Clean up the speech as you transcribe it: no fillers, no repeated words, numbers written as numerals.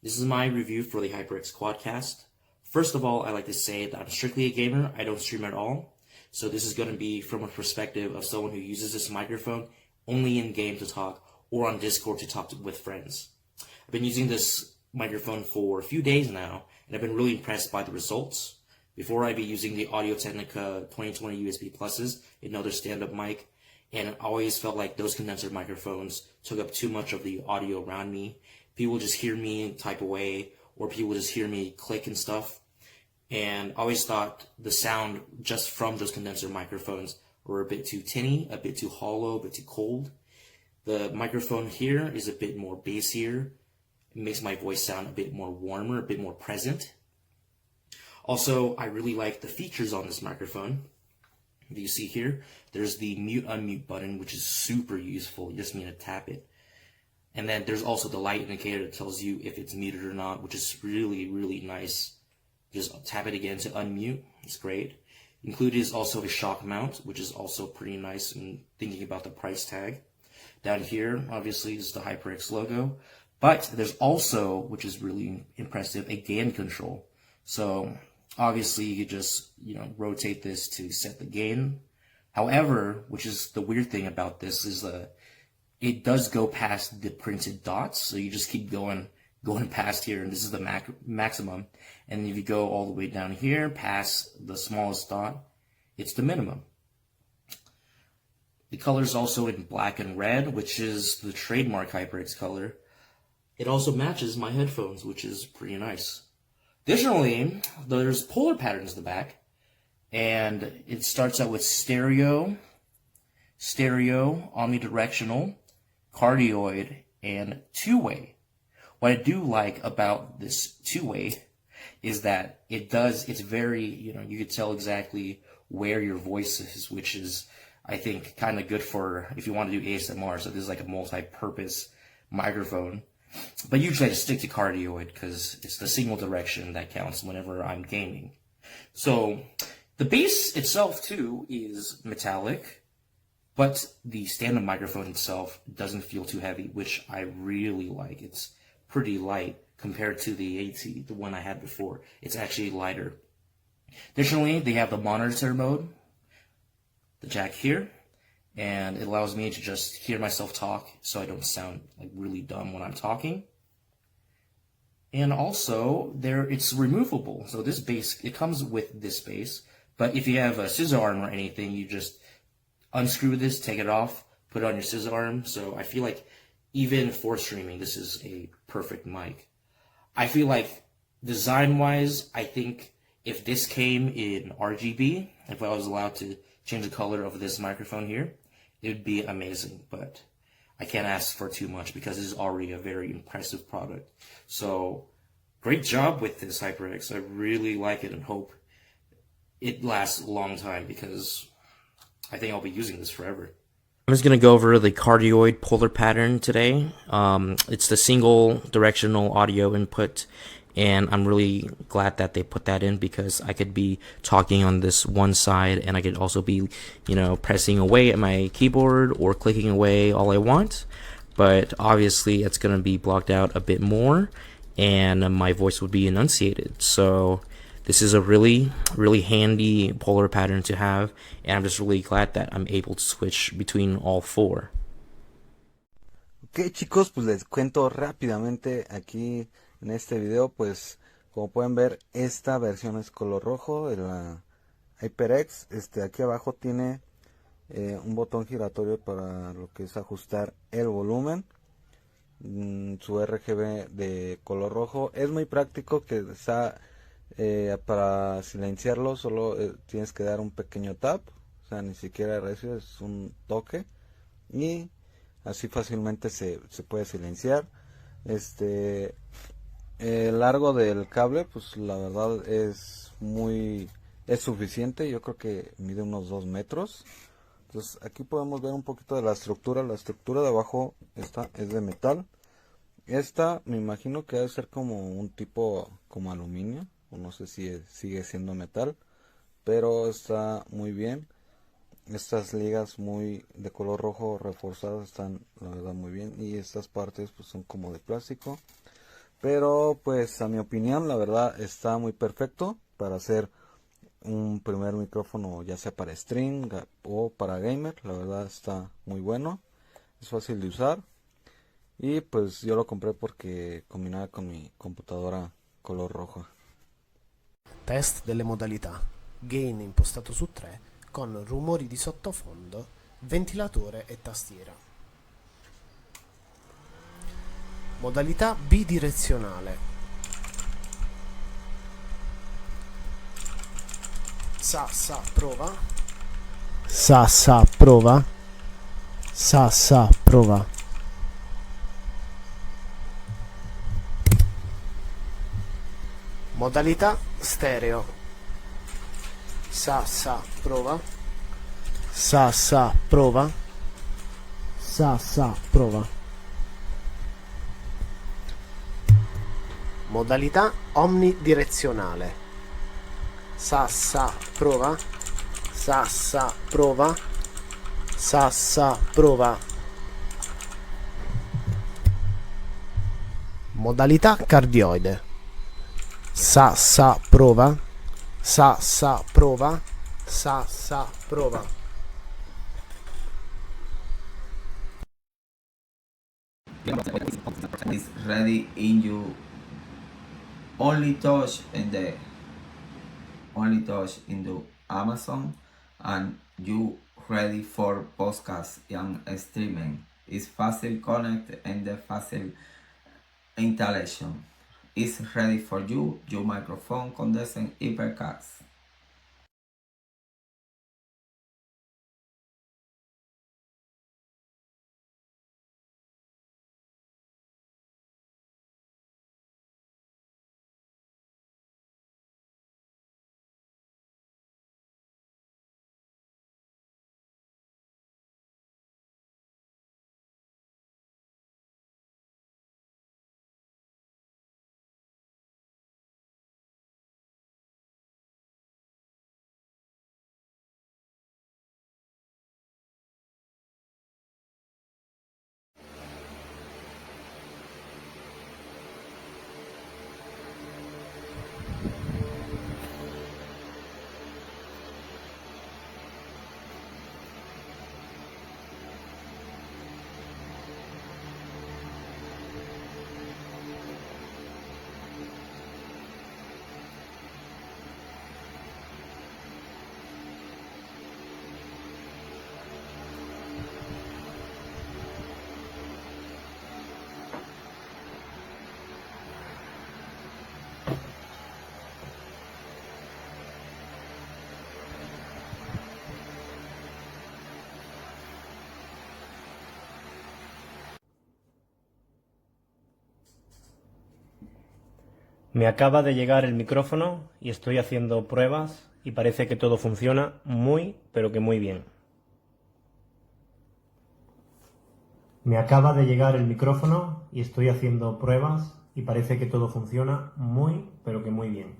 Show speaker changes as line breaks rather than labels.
This is my review for the HyperX QuadCast. First of all, I'd like to say that I'm strictly a gamer. I don't stream at all. So this is going to be from a perspective of someone who uses this microphone only in game to talk or on Discord to talk with friends. I've been using this microphone for a few days now, and I've been really impressed by the results. Before, I'd be using the Audio-Technica 2020 USB Pluses, another stand-up mic, and I always felt like those condenser microphones took up too much of the audio around me. People just hear me type away, or people just hear me click and stuff. And I always thought the sound just from those condenser microphones were a bit too tinny, a bit too hollow, a bit too cold. The microphone here is a bit more bassier. It makes my voice sound a bit more warmer, a bit more present. Also, I really like the features on this microphone. If you see here, there's the mute-unmute button, which is super useful. You just need to tap it. And then there's also the light indicator that tells you if it's muted or not, which is really, really nice. Just tap it again to unmute. It's great. Included is also a shock mount, which is also pretty nice when thinking about the price tag. Down here, obviously, is the HyperX logo. But there's also, which is really impressive, a gain control. So obviously, you could just, rotate this to set the gain. However, which is the weird thing about this, is it does go past the printed dots. So you just keep going past here, and this is the maximum. And if you go all the way down here, past the smallest dot, it's the minimum. The color is also in black and red, which is the trademark HyperX color. It also matches my headphones, which is pretty nice. Additionally, there's polar patterns in the back, and it starts out with stereo, omnidirectional, cardioid, and two-way. What I do like about this two-way is that it's very, you can tell exactly where your voice is, which is, I think, kind of good for if you want to do ASMR. So this is like a multi-purpose microphone. But usually I just stick to cardioid because it's the single direction that counts whenever I'm gaming. So the bass itself, too, is metallic. But the stand-up microphone itself doesn't feel too heavy, which I really like. It's pretty light compared to the AT, the one I had before. It's actually lighter. Additionally, they have the monitor mode, the jack here, and it allows me to just hear myself talk so I don't sound like really dumb when I'm talking. And also, it's removable. So this bass, it comes with this bass, but if you have a scissor arm or anything, you just unscrew this, take it off, put it on your scissor arm. So I feel like even for streaming, this is a perfect mic. I feel like design-wise, I think if this came in RGB, if I was allowed to change the color of this microphone here, it would be amazing. But I can't ask for too much because it's already a very impressive product. So great job with this HyperX. I really like it and hope it lasts a long time because I think I'll be using this forever. I'm just going to go over the cardioid polar pattern today. It's the single directional audio input, and I'm really glad that they put that in because I could be talking on this one side and I could also be, pressing away at my keyboard or clicking away all I want. But obviously it's going to be blocked out a bit more and my voice would be enunciated. So this is a really, really handy polar pattern to have, and I'm just really glad that I'm able to switch between all four.
Ok, chicos, pues les cuento rápidamente aquí en este video. Pues como pueden ver, esta versión es color rojo de la HyperX. Aquí abajo tiene un botón giratorio para lo que es ajustar el volumen. Su RGB de color rojo es muy práctico, que está para silenciarlo solo tienes que dar un pequeño tap, o sea, ni siquiera recibes un toque y así fácilmente se puede silenciar. El largo del cable, pues la verdad es suficiente. Yo creo que mide unos 2 metros. Entonces aquí podemos ver un poquito de la estructura. La estructura de abajo es de metal. Esta me imagino que debe ser como un tipo como aluminio, o no sé si sigue siendo metal, pero está muy bien. Estas ligas de color rojo reforzadas están la verdad muy bien, y estas partes pues son como de plástico. pero pues a mi opinión la verdad está muy perfecto para hacer un primer micrófono, ya sea para stream o para gamer. La verdad está muy bueno, es fácil de usar y pues yo lo compré porque combinaba con mi computadora color rojo.
Test delle modalità. Gain impostato su 3 con rumori di sottofondo, ventilatore e tastiera. Modalità bidirezionale. Sa prova. Sa prova. Sa prova. Modalità stereo. Sa prova. Sa prova. Sa prova. Modalità omnidirezionale. Sa prova. Sa prova. Sa prova. Modalità cardioide. Sa prova. Sa prova. Sa prova.
Is ready in you only touch in the Amazon, and you ready for podcast and streaming. Is fácil connect and the fácil installation. Is ready for you, your microphone Condensador HyperX.
Me acaba de llegar el micrófono y estoy haciendo pruebas y parece que todo funciona muy, pero que muy bien. Me acaba de llegar el micrófono y estoy haciendo pruebas y parece que todo funciona muy, pero que muy bien.